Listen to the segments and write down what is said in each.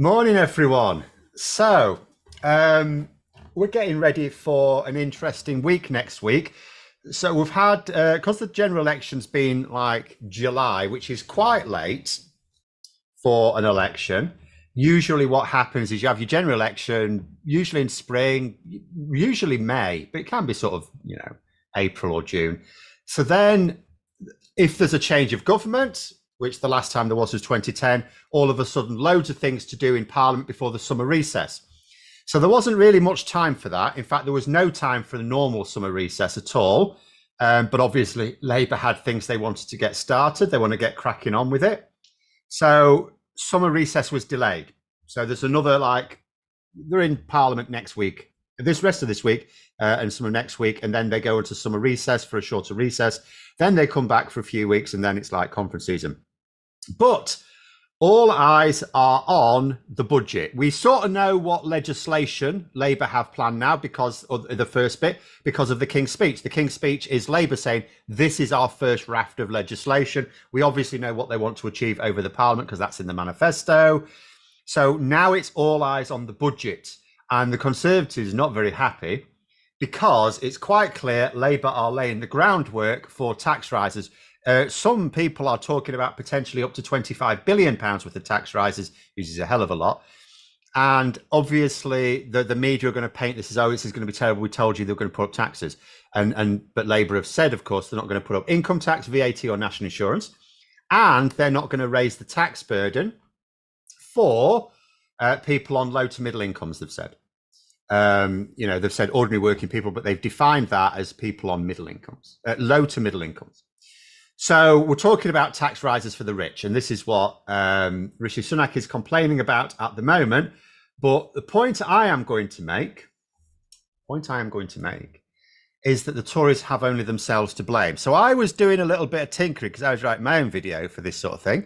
Morning, everyone. So, we're getting ready for an interesting week next week. So we've had, because the general election's been like July, which is quite late for an election. Usually what happens is you have your general election, usually in spring, usually May, but it can be sort of, April or June. So then if there's a change of government, which the last time there was 2010, all of a sudden loads of things to do in Parliament before the summer recess. So there wasn't really much time for that. In fact, there was no time for the normal summer recess at all. But obviously Labour had things they wanted to get started. They want to get cracking on with it. So summer recess was delayed. So there's another, they're in Parliament next week, this rest of this week and some of next week. And then they go into summer recess for a shorter recess. Then they come back for a few weeks and then it's like conference season. But all eyes are on the budget. We sort of know what legislation Labour have planned now because of the first bit, because of the King's Speech. The King's Speech is Labour saying, this is our first raft of legislation. We obviously know what they want to achieve over the Parliament because that's in the manifesto. So now it's all eyes on the budget. And the Conservatives are not very happy because it's quite clear Labour are laying the groundwork for tax rises. Some people are talking about potentially up to £25 billion worth of tax rises, which is a hell of a lot. And obviously the media are going to paint this as, oh, this is going to be terrible. We told you they're going to put up taxes. But Labour have said, of course, they're not going to put up income tax, VAT or national insurance. And they're not going to raise the tax burden for people on low to middle incomes, they've said. They've said ordinary working people, but they've defined that as people on middle incomes, low to middle incomes. So we're talking about tax rises for the rich, and this is what Rishi Sunak is complaining about at the moment. But the point I am going to make is that the Tories have only themselves to blame. So I was doing a little bit of tinkering because I was writing my own video for this sort of thing.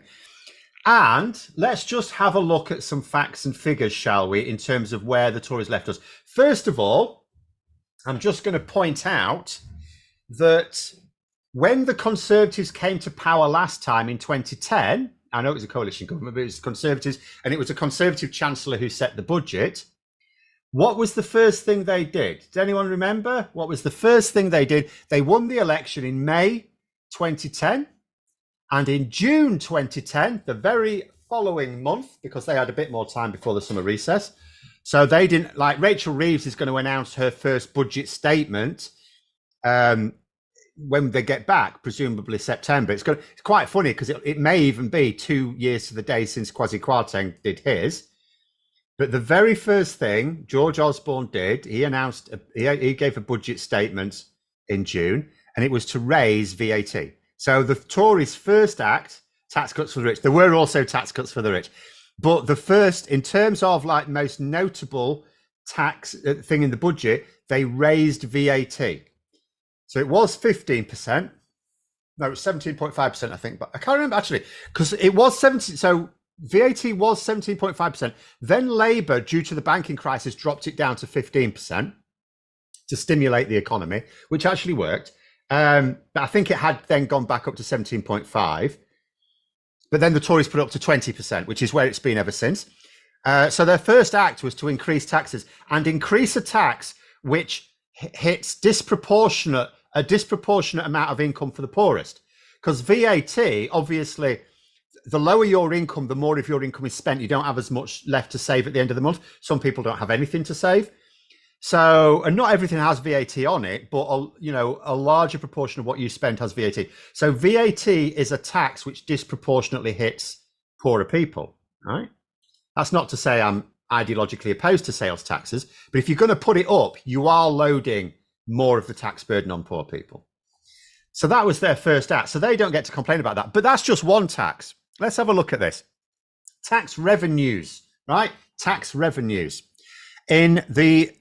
And let's just have a look at some facts and figures, shall we, in terms of where the Tories left us. First of all, I'm just going to point out that when the Conservatives came to power last time in 2010, I know it was a coalition government, but it was Conservatives, and it was a Conservative Chancellor who set the budget. What was the first thing they did? Does anyone remember? What was the first thing they did? They won the election in May 2010. And in June 2010, the very following month, because they had a bit more time before the summer recess, so they didn't, like Rachel Reeves is going to announce her first budget statement when they get back, presumably September. It's quite funny because it may even be 2 years to the day since Kwasi Kwarteng did his. But the very first thing George Osborne did, he announced, he gave a budget statement in June, and it was to raise VAT. So the Tories' first act, tax cuts for the rich. There were also tax cuts for the rich. But the first, in terms of like most notable tax thing in the budget, they raised VAT. So it was 15%. No, it was 17.5%, I think. But I can't remember actually, because it was 17. So VAT was 17.5%. Then Labour, due to the banking crisis, dropped it down to 15% to stimulate the economy, which actually worked. But I think it had then gone back up to 17.5. But then the Tories put it up to 20%, which is where it's been ever since. So their first act was to increase taxes and increase a tax which hits a disproportionate amount of income for the poorest. Because VAT, obviously, the lower your income, the more of your income is spent. You don't have as much left to save at the end of the month. Some people don't have anything to save. So, and not everything has VAT on it, but a larger proportion of what you spend has VAT. So VAT is a tax which disproportionately hits poorer people, right? That's not to say I'm ideologically opposed to sales taxes, but if you're going to put it up, you are loading more of the tax burden on poor people. So that was their first act. So they don't get to complain about that. But that's just one tax. Let's have a look at this. Tax revenues, right? Tax revenues. In the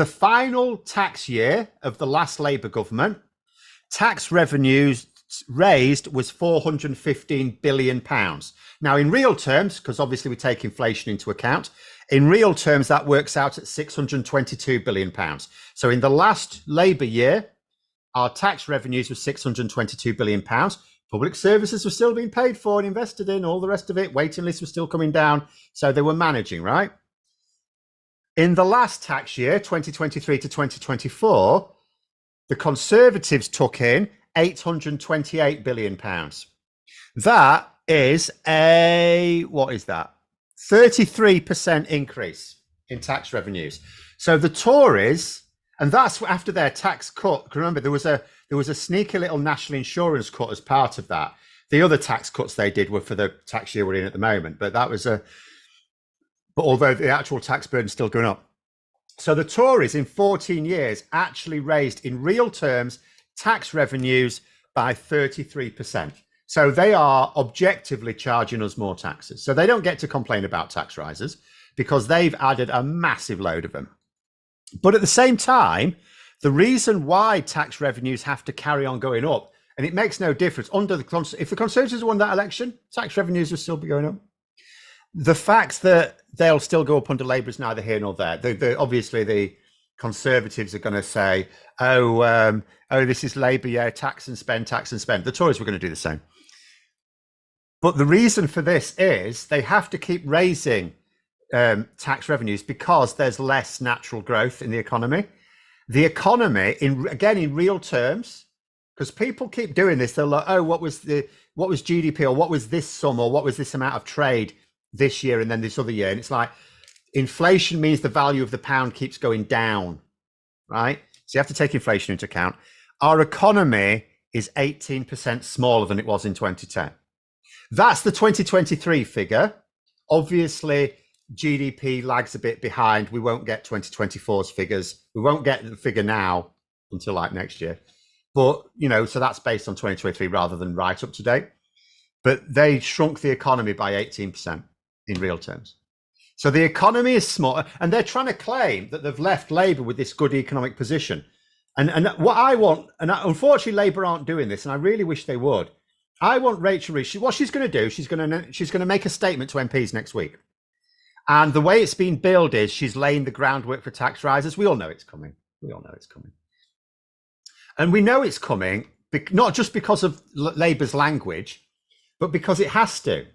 final tax year of the last Labour government, tax revenues raised was £415 billion. Now, in real terms, because obviously we take inflation into account, in real terms, that works out at £622 billion. So in the last Labour year, our tax revenues were £622 billion. Public services were still being paid for and invested in, all the rest of it. Waiting lists were still coming down. So they were managing, right? In the last tax year, 2023 to 2024, the Conservatives took in £828 billion. That is what is that? 33% increase in tax revenues. So the Tories, and that's after their tax cut. Remember, there was a sneaky little national insurance cut as part of that. The other tax cuts they did were for the tax year we're in at the moment, but although the actual tax burden is still going up. So the Tories in 14 years actually raised, in real terms, tax revenues by 33%. So they are objectively charging us more taxes. So they don't get to complain about tax rises because they've added a massive load of them. But at the same time, the reason why tax revenues have to carry on going up, and it makes no difference, if the Conservatives won that election, tax revenues will still be going up. The fact that they'll still go up under Labour is neither here nor there. Obviously, the Conservatives are going to say, oh, this is Labour, yeah, tax and spend, tax and spend. The Tories were going to do the same. But the reason for this is they have to keep raising tax revenues because there's less natural growth in the economy. The economy, in real terms, because people keep doing this, they're like, oh, what was GDP, or what was this sum, or what was this amount of trade this year and then this other year? And it's like, inflation means the value of the pound keeps going down, right? So you have to take inflation into account. Our economy is 18% smaller than it was in 2010. That's the 2023 figure. Obviously, GDP lags a bit behind. We won't get 2024's figures. We won't get the figure now until like next year. But, so that's based on 2023 rather than right up to date. But they shrunk the economy by 18% in real terms. So the economy is smaller, and they're trying to claim that they've left Labour with this good economic position. And what I want, and unfortunately Labour aren't doing this, and I really wish they would. I want Rachel Reeves, what she's going to do, she's going to make a statement to MPs next week. And the way it's been billed is she's laying the groundwork for tax rises. We all know it's coming. And we know it's coming, not just because of Labour's language, but because it has to.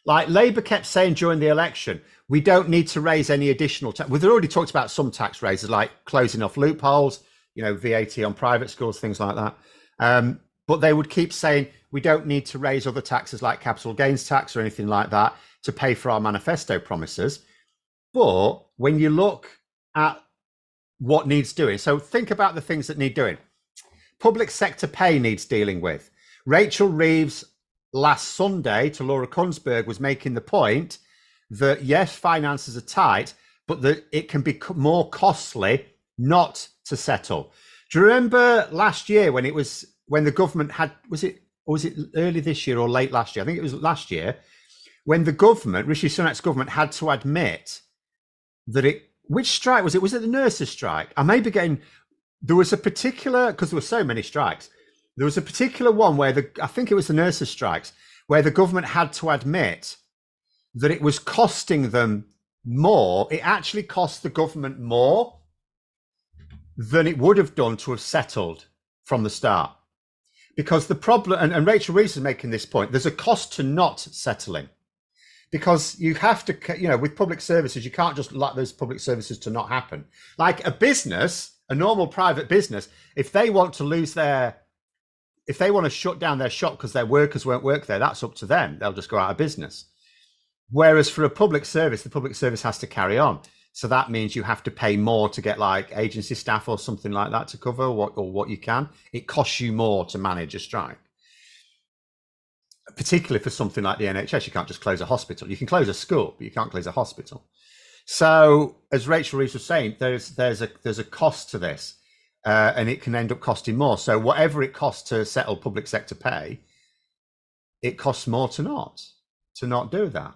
Like Labour kept saying during the election, we don't need to raise any additional tax. We've already talked about some tax raises, like closing off loopholes, VAT on private schools, things like that. But they would keep saying, we don't need to raise other taxes like capital gains tax or anything like that to pay for our manifesto promises. But when you look at what needs doing, so think about the things that need doing. Public sector pay needs dealing with. Rachel Reeves last Sunday to Laura Kunsberg was making the point that yes, finances are tight, but that it can be more costly not to settle. Do you remember last year when the government had, was it early this year or late last year? I think it was last year when the government, Rishi Sunak's government, had to admit that which strike was it? Was it the nurses' strike? I may be getting, there was a particular, because there were so many strikes, there was a particular one where I think it was the nurses' strikes, where the government had to admit that it was costing them more. It actually cost the government more than it would have done to have settled from the start. Because the problem, and Rachel Reeves is making this point, there's a cost to not settling. Because you have to, with public services, you can't just let those public services to not happen. Like a business, a normal private business, if they want to shut down their shop because their workers won't work there, that's up to them. They'll just go out of business. Whereas for a public service, the public service has to carry on. So that means you have to pay more to get like agency staff or something like that to cover what you can. It costs you more to manage a strike. Particularly for something like the NHS, you can't just close a hospital. You can close a school, but you can't close a hospital. So as Rachel Reeves was saying, there's a cost to this, and it can end up costing more. So whatever it costs to settle public sector pay, it costs more to not do that.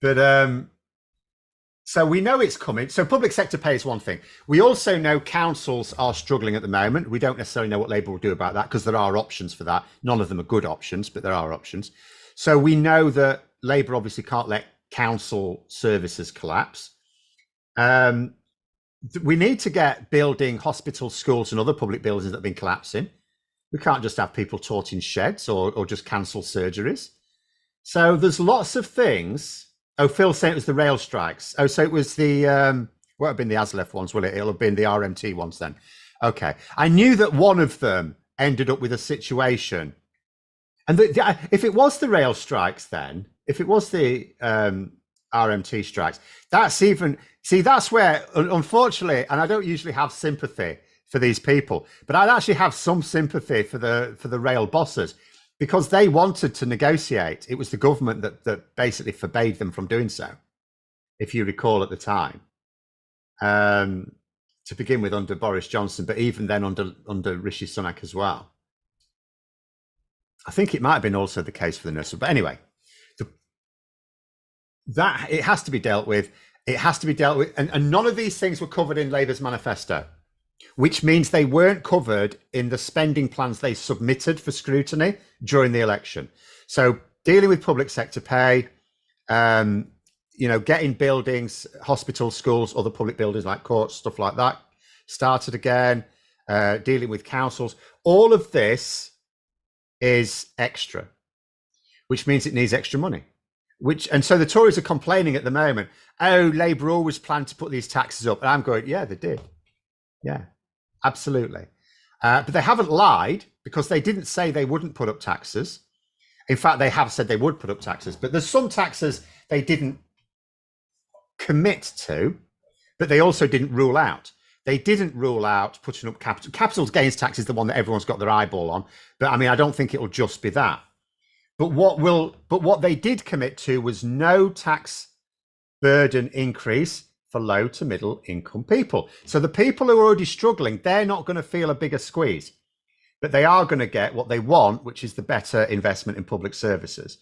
But so we know it's coming. So public sector pay is one thing. We also know councils are struggling at the moment. We don't necessarily know what Labour will do about that because there are options for that. None of them are good options, but there are options. So we know that Labour obviously can't let council services collapse. We need to get building hospitals, schools and other public buildings that have been collapsing We can't just have people taught in sheds or just cancel surgeries. So there's lots of things. Oh, Phil saying it was the rail strikes. Oh, so it was the won't have been the ASLEF ones, will it? It'll have been the RMT ones then. Okay. I knew that one of them ended up with a situation. And if it was the rail strikes, then if it was the RMT strikes, that's even that's where, unfortunately, and I don't usually have sympathy for these people, but I'd actually have some sympathy for the rail bosses because they wanted to negotiate. It was the government that basically forbade them from doing so, if you recall at the time. To begin with, under Boris Johnson, but even then under Rishi Sunak as well. I think it might have been also the case for the nurses. But anyway, that it has to be dealt with. It has to be dealt with. And none of these things were covered in Labour's manifesto, which means they weren't covered in the spending plans they submitted for scrutiny during the election. So dealing with public sector pay, getting buildings, hospitals, schools, other public buildings like courts, stuff like that, started again, dealing with councils. All of this is extra, which means it needs extra money. And so the Tories are complaining at the moment, oh, Labour always planned to put these taxes up. And I'm going, yeah, they did. Yeah, absolutely. But they haven't lied because they didn't say they wouldn't put up taxes. In fact, they have said they would put up taxes, but there's some taxes they didn't commit to, but they also didn't rule out. They didn't rule out putting up capital gains tax is the one that everyone's got their eyeball on. But I mean, I don't think it'll just be that. But what they did commit to was no tax burden increase for low to middle income people. So the people who are already struggling, they're not going to feel a bigger squeeze, but they are going to get what they want, which is the better investment in public services.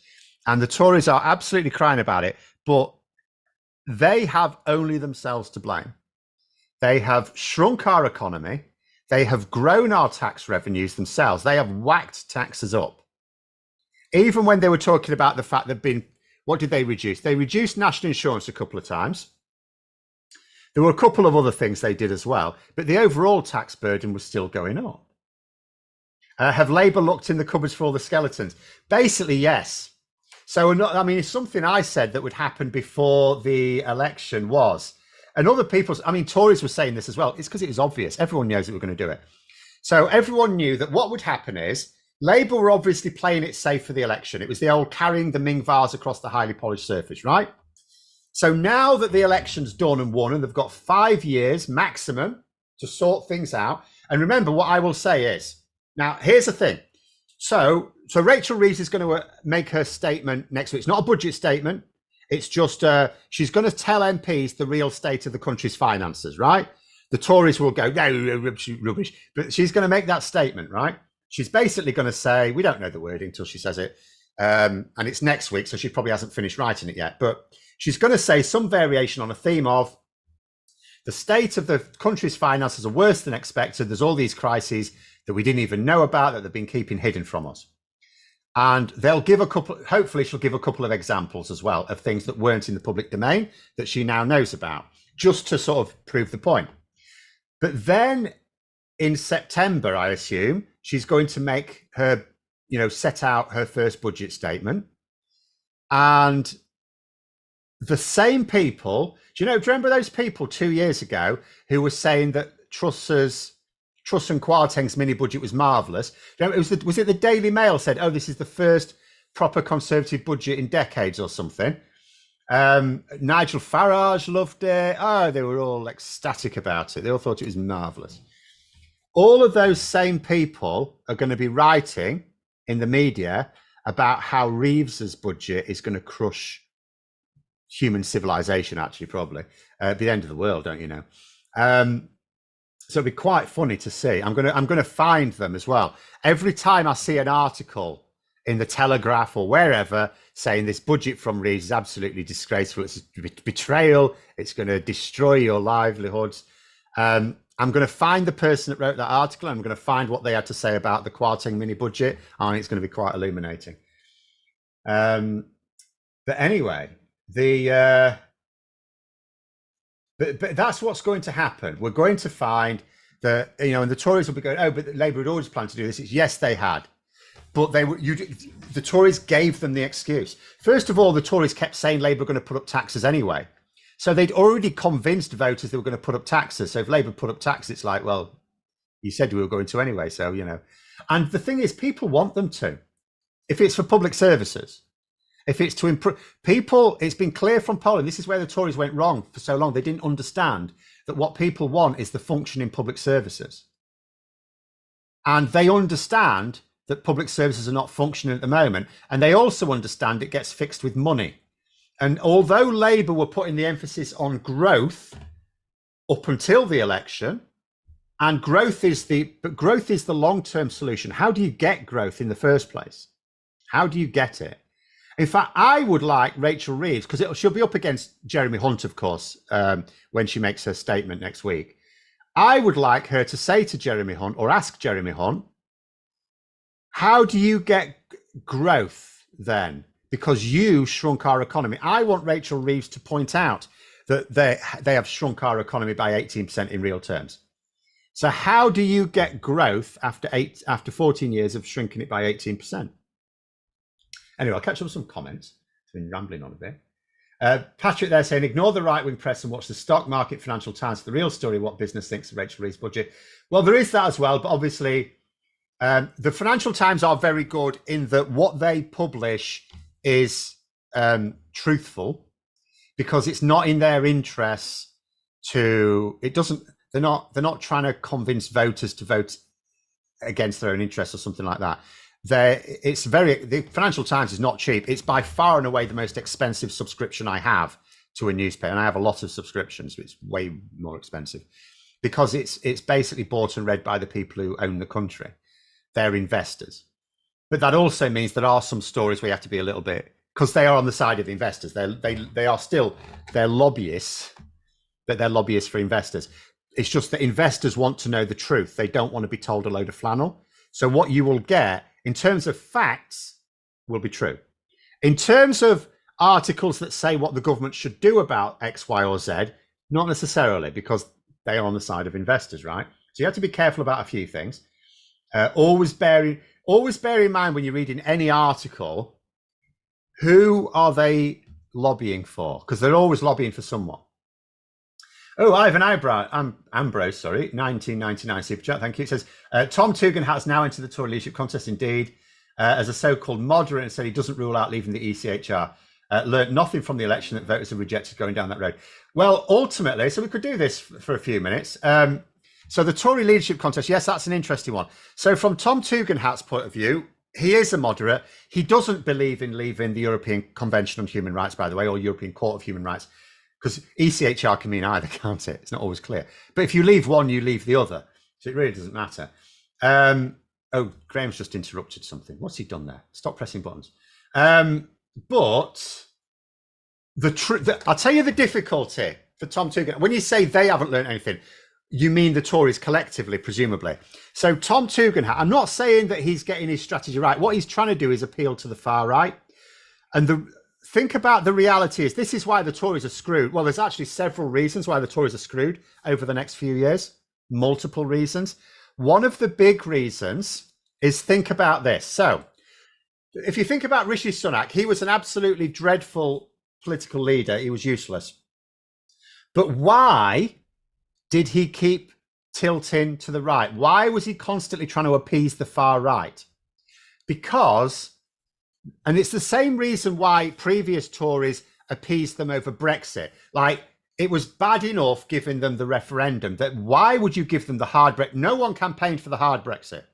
And the Tories are absolutely crying about it, but they have only themselves to blame. They have shrunk our economy. They have grown our tax revenues themselves. They have whacked taxes up. Even when they were talking about the fact what did they reduce? They reduced national insurance a couple of times. There were a couple of other things they did as well, but the overall tax burden was still going up. Have Labour looked in the cupboards for all the skeletons? Basically, yes. So, I mean, it's something I said that would happen before the election was, and other people, I mean, Tories were saying this as well. It's because it was obvious. Everyone knows that we're going to do it. So everyone knew that what would happen is Labour were obviously playing it safe for the election. It was the old carrying the Ming vase across the highly polished surface, right? So now that the election's done and won, and they've got 5 years maximum to sort things out. And remember, what I will say is, now here's the thing. So Rachel Reeves is going to make her statement next week. It's not a budget statement. It's just she's going to tell MPs the real state of the country's finances, right? The Tories will go, no, rubbish. But she's going to make that statement, right? She's basically going to say, we don't know the wording until she says it. And it's next week, so she probably hasn't finished writing it yet. But she's going to say some variation on a theme of the state of the country's finances are worse than expected. There's all these crises that we didn't even know about that they've been keeping hidden from us. And they'll give hopefully she'll give a couple of examples as well of things that weren't in the public domain that she now knows about, just to sort of prove the point. But then in September, I assume, she's going to make her, set out her first budget statement. And the same people, do you remember those people 2 years ago who were saying that Truss and Kwarteng's mini budget was marvellous? Was it the Daily Mail said, oh, this is the first proper Conservative budget in decades or something? Nigel Farage loved it. Oh, they were all ecstatic about it. They all thought it was marvellous. All of those same people are going to be writing in the media about how Reeves's budget is going to crush human civilization, actually, probably. At the end of the world, don't you know? So it'd be quite funny to see. I'm gonna find them as well. Every time I see an article in the Telegraph or wherever saying this budget from Reeves is absolutely disgraceful, it's betrayal, it's going to destroy your livelihoods. I'm going to find the person that wrote that article. I'm going to find what they had to say about the Kwarteng mini budget. I think it's going to be quite illuminating. But anyway, but that's what's going to happen. We're going to find And the Tories will be going, oh, but Labour had always planned to do this. It's, yes, they had. But the Tories gave them the excuse. First of all, the Tories kept saying Labour were going to put up taxes anyway. So they'd already convinced voters they were going to put up taxes. So if Labour put up taxes, it's like, well, you said we were going to anyway. So, And the thing is, people want them to. If it's for public services, if it's to improve people, it's been clear from polling. This is where the Tories went wrong for so long. They didn't understand that what people want is the functioning public services. And they understand that public services are not functioning at the moment. And they also understand it gets fixed with money. And although Labour were putting the emphasis on growth up until the election, and growth is the long-term solution. How do you get growth in the first place? How do you get it? In fact, I would like Rachel Reeves, because she'll be up against Jeremy Hunt, of course, when she makes her statement next week. I would like her to say to Jeremy Hunt, or ask Jeremy Hunt, how do you get growth then? Because you shrunk our economy. I want Rachel Reeves to point out that they have shrunk our economy by 18% in real terms. So how do you get growth after 14 years of shrinking it by 18%? Anyway, I'll catch up with some comments. I've been rambling on a bit. Patrick there saying, ignore the right-wing press and watch the stock market, Financial Times, the real story, what business thinks of Rachel Reeves' budget. Well, there is that as well, but obviously the Financial Times are very good in that what they publish is truthful, because it's not in their interests they're not trying to convince voters to vote against their own interests or something like that. The Financial Times is not cheap. It's by far and away the most expensive subscription I have to a newspaper, and I have a lot of subscriptions, so it's way more expensive because it's basically bought and read by the people who own the country. They're investors, but that also means there are some stories where you have to be a little bit, because they are on the side of the investors. They're lobbyists, but they're lobbyists for investors. It's just that investors want to know the truth. They don't want to be told a load of flannel. So what you will get in terms of facts will be true. In terms of articles that say what the government should do about X, Y, or Z, not necessarily, because they are on the side of investors, right? So you have to be careful about a few things. Always bear in mind when you're reading any article, who are they lobbying for? Because they're always lobbying for someone. Oh, Ivan Ambrose, sorry, 1999 super chat. Thank you. It says, Tom Tugendhat has now entered the Tory leadership contest, indeed, as a so-called moderate, and said he doesn't rule out leaving the ECHR. Learned nothing from the election that voters have rejected going down that road. Well, ultimately, so we could do this for a few minutes. So the Tory leadership contest, yes, that's an interesting one. So from Tom Tugendhat's point of view, he is a moderate. He doesn't believe in leaving the European Convention on Human Rights, by the way, or European Court of Human Rights, because ECHR can mean either, can't it? It's not always clear. But if you leave one, you leave the other. So it really doesn't matter. Oh, Graham's just interrupted something. What's he done there? Stop pressing buttons. But I'll tell you the difficulty for Tom Tugendhat. When you say they haven't learned anything, you mean the Tories collectively, presumably. So Tom Tugendhat, I'm not saying that he's getting his strategy right. What he's trying to do is appeal to the far right. And think about the reality is this is why the Tories are screwed. Well, there's actually several reasons why the Tories are screwed over the next few years. Multiple reasons. One of the big reasons is, think about this. So if you think about Rishi Sunak, he was an absolutely dreadful political leader. He was useless. But why did he keep tilting to the right? Why was he constantly trying to appease the far right? Because, and it's the same reason why previous Tories appeased them over Brexit. Like, it was bad enough giving them the referendum. That why would you give them the hard Brexit? No one campaigned for the hard Brexit.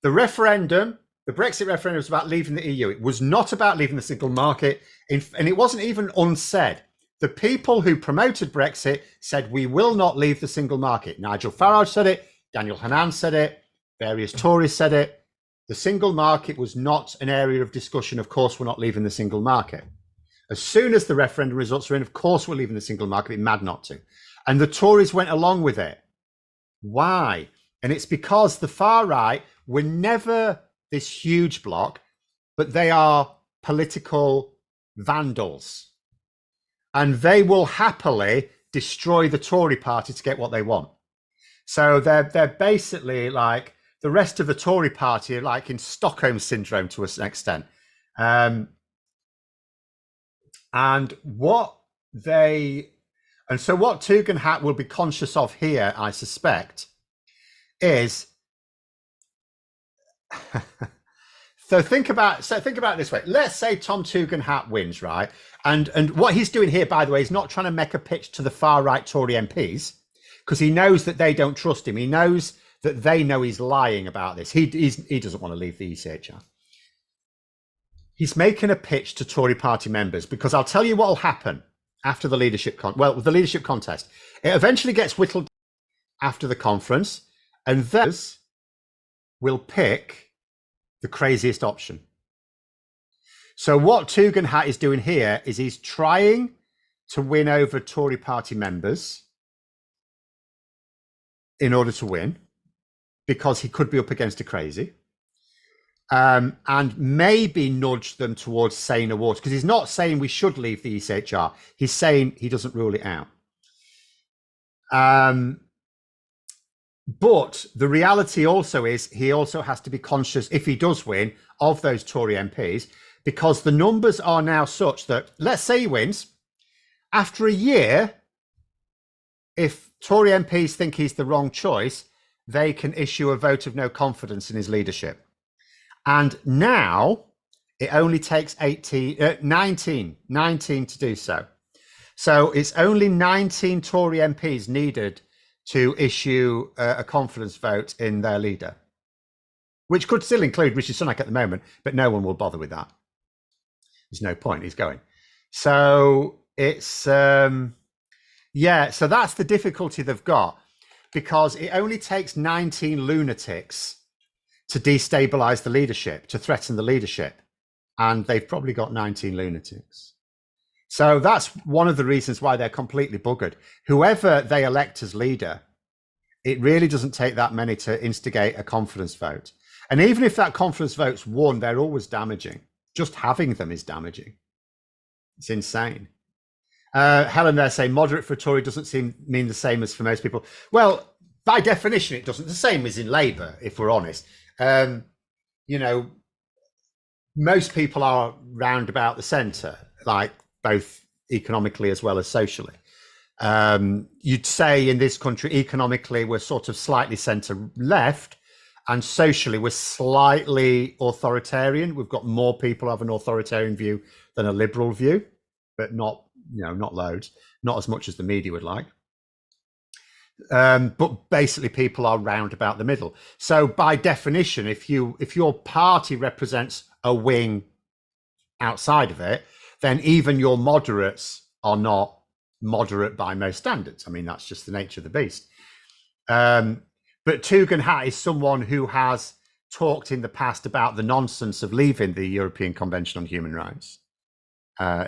The referendum, the Brexit referendum, was about leaving the EU. It was not about leaving the single market. And it wasn't even unsaid. The people who promoted Brexit said, we will not leave the single market. Nigel Farage said it. Daniel Hannan said it. Various Tories said it. The single market was not an area of discussion. Of course, we're not leaving the single market. As soon as the referendum results are in, of course, we're leaving the single market. It'd be mad not to. And the Tories went along with it. Why? And it's because the far right were never this huge bloc, but they are political vandals. And they will happily destroy the Tory party to get what they want. So they're basically like the rest of the Tory party, are like in Stockholm syndrome to an extent. And what Tugendhat will be conscious of here, I suspect, is so think about it this way. Let's say Tom Tugendhat wins, right? And what he's doing here, by the way, is not trying to make a pitch to the far right Tory MPs, because he knows that they don't trust him. He knows that they know he's lying about this. He doesn't want to leave the ECHR. He's making a pitch to Tory party members, because I'll tell you what will happen after the leadership the leadership contest. It eventually gets whittled after the conference, and those will pick the craziest option. So what Tugendhat is doing here is he's trying to win over Tory party members in order to win, because he could be up against a crazy. And maybe nudge them towards saner waters, because he's not saying we should leave the ECHR. He's saying he doesn't rule it out. But the reality also is he also has to be conscious, if he does win, of those Tory MPs, because the numbers are now such that, let's say he wins, after a year, if Tory MPs think he's the wrong choice, they can issue a vote of no confidence in his leadership. And now it only takes 19 to do so. So it's only 19 Tory MPs needed to issue a confidence vote in their leader, which could still include Rishi Sunak at the moment, but no one will bother with that. There's no point, he's going. So it's, so that's the difficulty they've got, because it only takes 19 lunatics to destabilize the leadership, to threaten the leadership. And they've probably got 19 lunatics. So that's one of the reasons why they're completely buggered. Whoever they elect as leader, it really doesn't take that many to instigate a confidence vote. And even if that confidence vote's won, they're always damaging. Just having them is damaging. It's insane. Helen there saying moderate for a Tory doesn't mean the same as for most people. Well, by definition, it doesn't. The same as in Labour, if we're honest. Most people are round about the centre, like both economically as well as socially. You'd say in this country, economically, we're sort of slightly centre left, and socially, we're slightly authoritarian. We've got more people who have an authoritarian view than a liberal view, but not loads, not as much as the media would like. But basically people are round about the middle. So by definition, if your party represents a wing outside of it, then even your moderates are not moderate by most standards. I mean, that's just the nature of the beast. But Tugendhat is someone who has talked in the past about the nonsense of leaving the European Convention on Human Rights.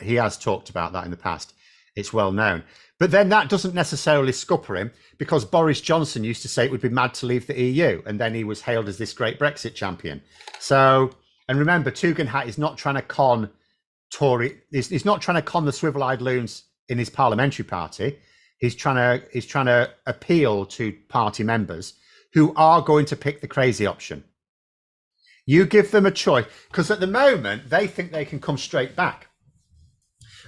He has talked about that in the past. It's well known. But then that doesn't necessarily scupper him, because Boris Johnson used to say it would be mad to leave the EU, and then he was hailed as this great Brexit champion. So, and remember, Tugendhat is not trying to con Tory. He's not trying to con the swivel-eyed loons in his parliamentary party. He's trying to appeal to party members who are going to pick the crazy option. You give them a choice, because at the moment they think they can come straight back.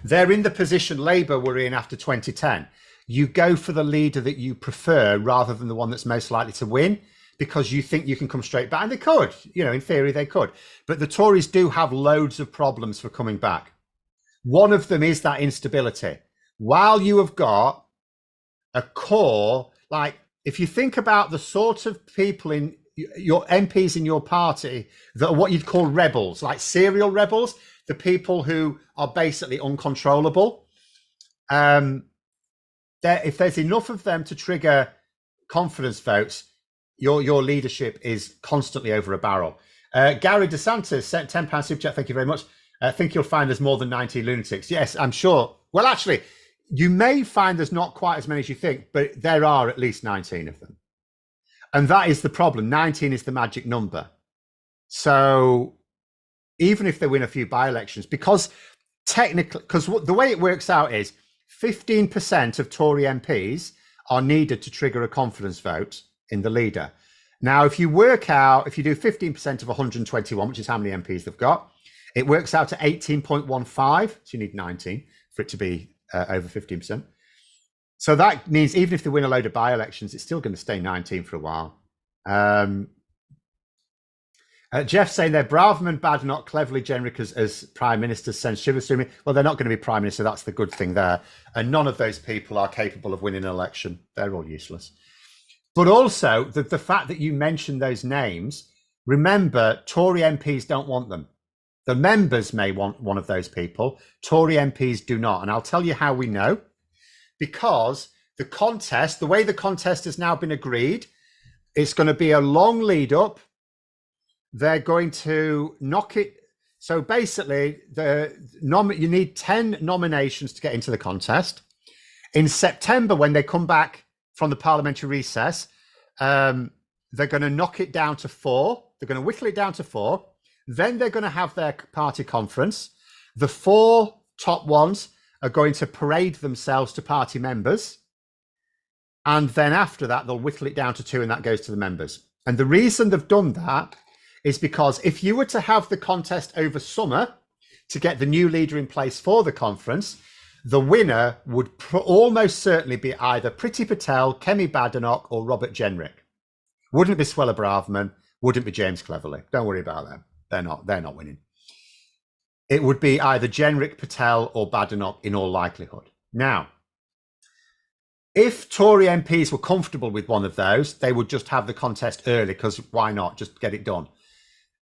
They're in the position Labour were in after 2010. You go for the leader that you prefer rather than the one that's most likely to win, because you think you can come straight back. And they could, in theory they could. But the Tories do have loads of problems for coming back. One of them is that instability. While you have got a core, like if you think about the sort of people in your MPs in your party that are what you'd call rebels, like serial rebels, the people who are basically uncontrollable. If there's enough of them to trigger confidence votes, your leadership is constantly over a barrel. Gary DeSantis sent £10 super chat. Thank you very much. I think you'll find there's more than 90 lunatics. Yes, I'm sure. Well, actually, you may find there's not quite as many as you think, but there are at least 19 of them. And that is the problem. 19 is the magic number. So even if they win a few by-elections, because technically, because the way it works out is 15% of Tory MPs are needed to trigger a confidence vote in the leader. Now, if you work out, if you do 15% of 121, which is how many MPs they've got, it works out to 18.15. So you need 19 for it to be over 15%. So that means even if they win a load of by-elections, it's still going to stay 19 for a while. Jeff saying they're Braverman, Badenoch, cleverly generic as prime minister sends shivers through me. Well, they're not going to be prime minister. That's the good thing there. And none of those people are capable of winning an election. They're all useless. But also the fact that you mentioned those names, remember, Tory MPs don't want them. The members may want one of those people. Tory MPs do not. And I'll tell you how we know. Because the contest, the way the contest has now been agreed, it's going to be a long lead up. They're going to knock it. So basically, you need 10 nominations to get into the contest. In September, when they come back from the parliamentary recess, they're going to knock it down to 4. They're going to whittle it down to 4. Then they're going to have their party conference. The 4 top ones are going to parade themselves to party members. And then after that, they'll whittle it down to 2, and that goes to the members. And the reason they've done that is because if you were to have the contest over summer to get the new leader in place for the conference, the winner would almost certainly be either Priti Patel, Kemi Badenoch, or Robert Jenrick. Wouldn't be Suella Braverman, wouldn't be James Cleverly. Don't worry about them. They're not winning. It would be either Jenrick, Patel, or Badenoch in all likelihood. Now, if Tory MPs were comfortable with one of those, they would just have the contest early, because why not? Just get it done.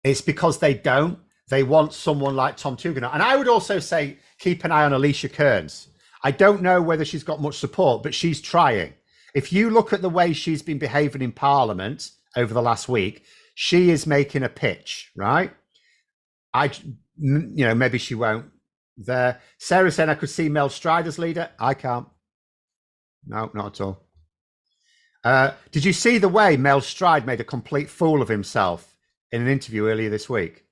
It's because they don't. They want someone like Tom Tugendhat. And I would also say, keep an eye on Alicia Kearns. I don't know whether she's got much support, but she's trying. If you look at the way she's been behaving in Parliament over the last week, she is making a pitch, right? Maybe she won't. There. Sarah saying I could see Mel Stride as leader. I can't. No, not at all. Did you see the way Mel Stride made a complete fool of himself in an interview earlier this week?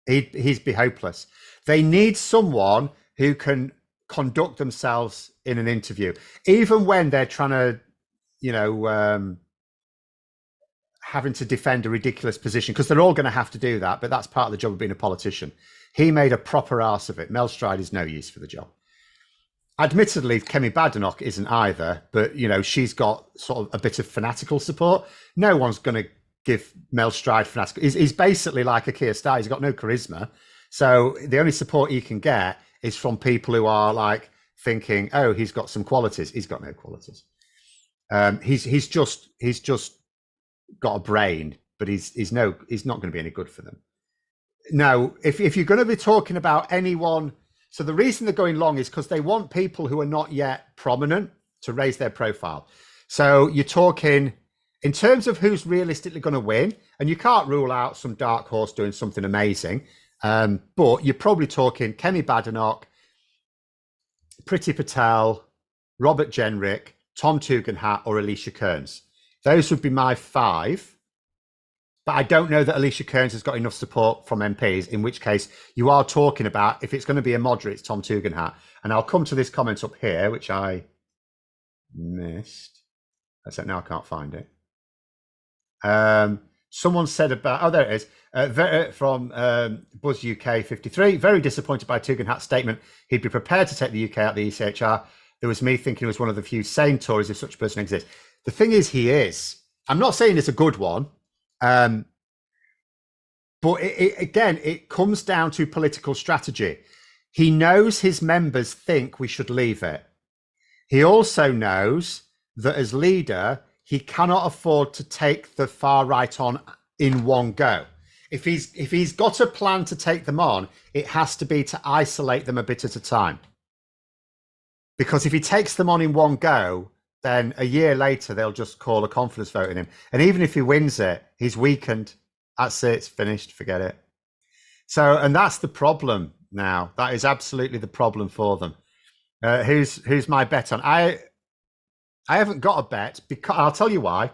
He'd be hopeless. They need someone who can conduct themselves in an interview, even when they're trying to, having to defend a ridiculous position, because they're all going to have to do that. But that's part of the job of being a politician. He made a proper arse of it. Mel Stride is no use for the job. Admittedly, Kemi Badenoch isn't either, but she's got sort of a bit of fanatical support. No one's going to give Mel Stride fanatical. He's basically like a Keir Starmer. He's got no charisma. So the only support he can get is from people who are like thinking, oh, he's got some qualities. He's got no qualities. He's just got a brain, but he's not going to be any good for them. Now, if you're going to be talking about anyone, so the reason they're going long is because they want people who are not yet prominent to raise their profile. So you're talking in terms of who's realistically going to win, and you can't rule out some dark horse doing something amazing, but you're probably talking Kemi Badenoch, Priti Patel, Robert Jenrick, Tom Tugendhat, or Alicia Kearns. Those would be my 5. But I don't know that Alicia Kearns has got enough support from MPs, in which case you are talking about, if it's going to be a moderate, it's Tom Tugendhat. And I'll come to this comment up here, which I missed. Except now I can't find it. Someone said about, there it is, from Buzz UK 53, very disappointed by Tugendhat's statement. He'd be prepared to take the UK out of the ECHR. There was me thinking he was one of the few sane Tories if such a person exists. The thing is, he is. I'm not saying it's a good one. But it comes down to political strategy. He knows his members think we should leave it. He also knows that as leader, he cannot afford to take the far right on in one go. If he's got a plan to take them on, it has to be to isolate them a bit at a time. Because if he takes them on in one go, then a year later, they'll just call a confidence vote in him. And even if he wins it, he's weakened. That's it. It's finished. Forget it. So, and that's the problem now. That is absolutely the problem for them. Who's my bet on? I haven't got a bet, because I'll tell you why.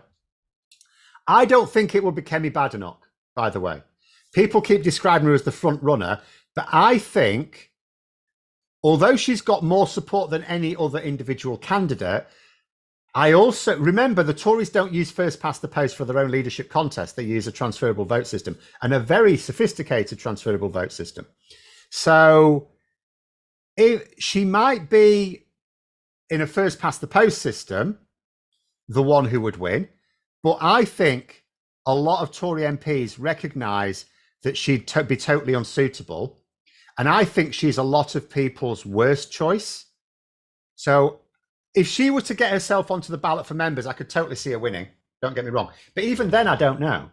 I don't think it will be Kemi Badenoch, by the way. People keep describing her as the front runner, but I think, although she's got more support than any other individual candidate, I also remember the Tories don't use first past the post for their own leadership contest. They use a transferable vote system, and a very sophisticated transferable vote system. So if she might be in a first past the post system, the one who would win. But I think a lot of Tory MPs recognise that she'd be totally unsuitable. And I think she's a lot of people's worst choice. So if she was to get herself onto the ballot for members, I could totally see her winning. Don't get me wrong. But even then, I don't know.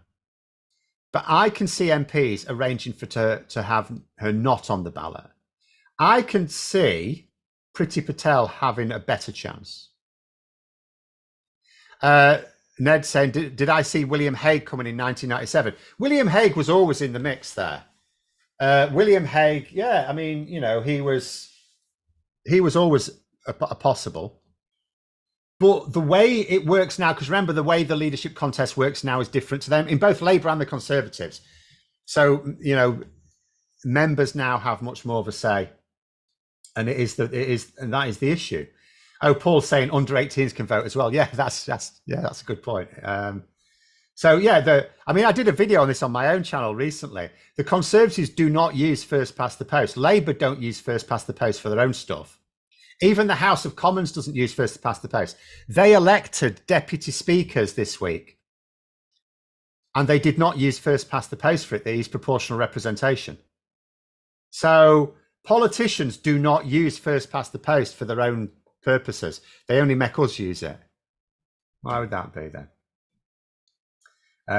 But I can see MPs arranging for to have her not on the ballot. I can see Priti Patel having a better chance. Ned saying, did I see William Hague coming in 1997? William Hague was always in the mix there. William Hague, yeah, I mean, you know, he was always a possible. But the way it works now, because remember, the way the leadership contest works now is different to them in both Labour and the Conservatives. So, you know, members now have much more of a say. And that is the issue. Oh, Paul's saying under 18s can vote as well. Yeah, that's a good point. So yeah, I mean, I did a video on this on my own channel recently. The Conservatives do not use first past the post. Labour don't use first past the post for their own stuff. Even the House of Commons doesn't use first past the post. They elected deputy speakers this week, and they did not use first past the post for it. They used proportional representation. So politicians do not use first past the post for their own purposes. They only make us use it. Why would that be then?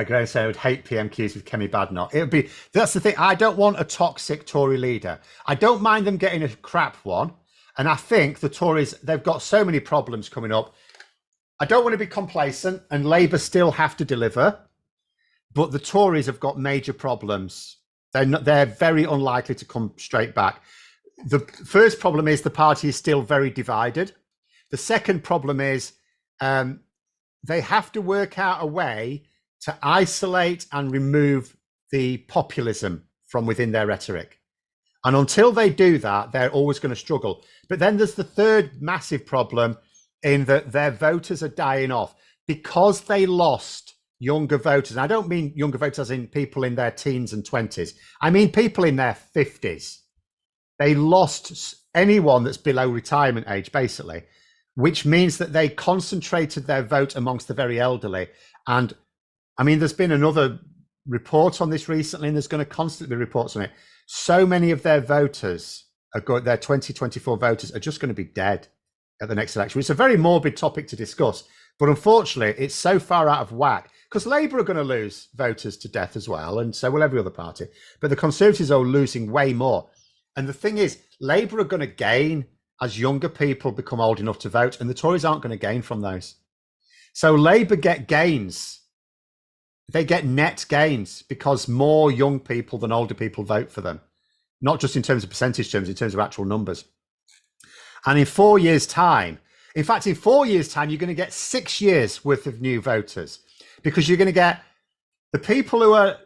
Graham said, I would hate PMQs with Kemi Badenoch. That's the thing. I don't want a toxic Tory leader. I don't mind them getting a crap one. And I think the Tories, they've got so many problems coming up. I don't want to be complacent, and Labour still have to deliver. But the Tories have got major problems. They're very unlikely to come straight back. The first problem is the party is still very divided. The second problem is they have to work out a way to isolate and remove the populism from within their rhetoric. And until they do that, they're always going to struggle. But then there's the third massive problem in that their voters are dying off because they lost younger voters. And I don't mean younger voters as in people in their teens and 20s. I mean people in their 50s. They lost anyone that's below retirement age, basically, which means that they concentrated their vote amongst the very elderly. And I mean, there's been another report on this recently, and there's going to constantly be reports on it. So many of their voters, their 2024 voters, are just going to be dead at the next election. It's a very morbid topic to discuss, but unfortunately, it's so far out of whack because Labour are going to lose voters to death as well, and so will every other party. But the Conservatives are losing way more. And the thing is, Labour are going to gain as younger people become old enough to vote, and the Tories aren't going to gain from those. So Labour get gains. They get net gains because more young people than older people vote for them, not just in terms of percentage terms, in terms of actual numbers. And in 4 years' time, in fact, in 4 years' time, you're going to get 6 years worth of new voters because you're going to get the people who are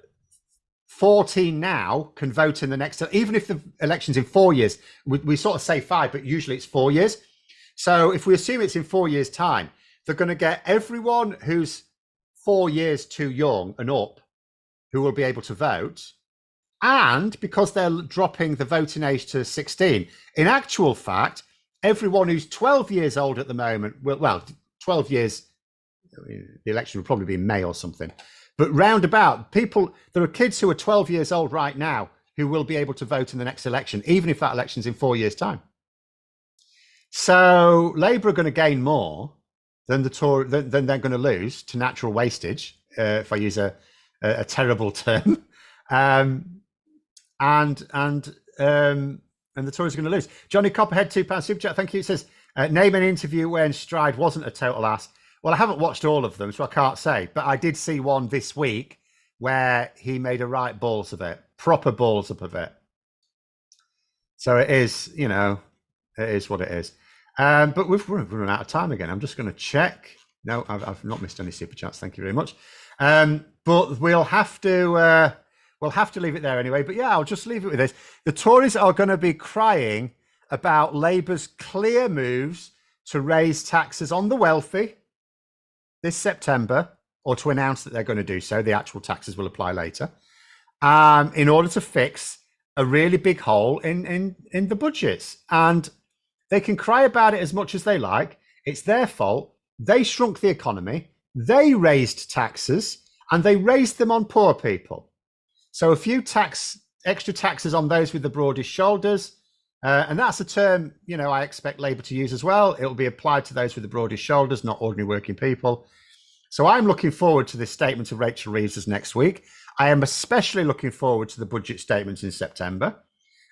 14 now can vote in the next, even if the election's in 4 years, we sort of say 5, but usually it's 4 years. So if we assume it's in 4 years' time, they're going to get everyone who's 4 years too young and up who will be able to vote. And because they're dropping the voting age to 16, in actual fact, everyone who's 12 years old at the moment, well, 12 years, the election will probably be in May or something. But roundabout, there are kids who are 12 years old right now who will be able to vote in the next election, even if that election's in 4 years' time. So Labour are going to gain more than then they're going to lose to natural wastage, if I use a terrible term, and the Tories are going to lose. Johnny Copperhead, £2 super chat. Thank you. It says, name an interview when Stride wasn't a total ass. Well, I haven't watched all of them, so I can't say, but I did see one this week where he made a right balls of it, proper balls up of it. So it is, you know, it is what it is. But we've run out of time again. I'm just going to check. No, I've not missed any super chats. Thank you very much. But we'll have to leave it there anyway. But yeah, I'll just leave it with this. The Tories are going to be crying about Labour's clear moves to raise taxes on the wealthy this September, or to announce that they're going to do so. The actual taxes will apply later, in order to fix a really big hole in the budgets. And they can cry about it as much as they like. It's their fault. They shrunk the economy. They raised taxes, and they raised them on poor people. So a few extra taxes on those with the broadest shoulders. And that's a term, I expect Labour to use as well. It will be applied to those with the broadest shoulders, not ordinary working people. So I'm looking forward to this statement of Rachel Reeves's next week. I am especially looking forward to the budget statements in September.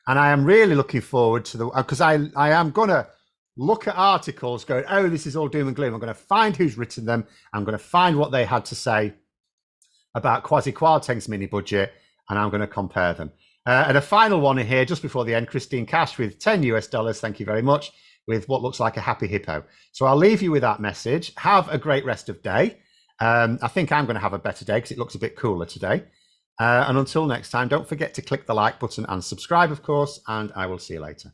And I am really looking forward to because I am going to look at articles going, oh, this is all doom and gloom. I'm going to find who's written them. I'm going to find what they had to say about Kwasi Kwarteng's mini budget, and I'm going to compare them. And a final one in here, just before the end, Christine Cash with $10. Thank you very much, with what looks like a happy hippo. So I'll leave you with that message. Have a great rest of day. I think I'm going to have a better day because it looks a bit cooler today. And until next time, don't forget to click the like button and subscribe, of course, and I will see you later.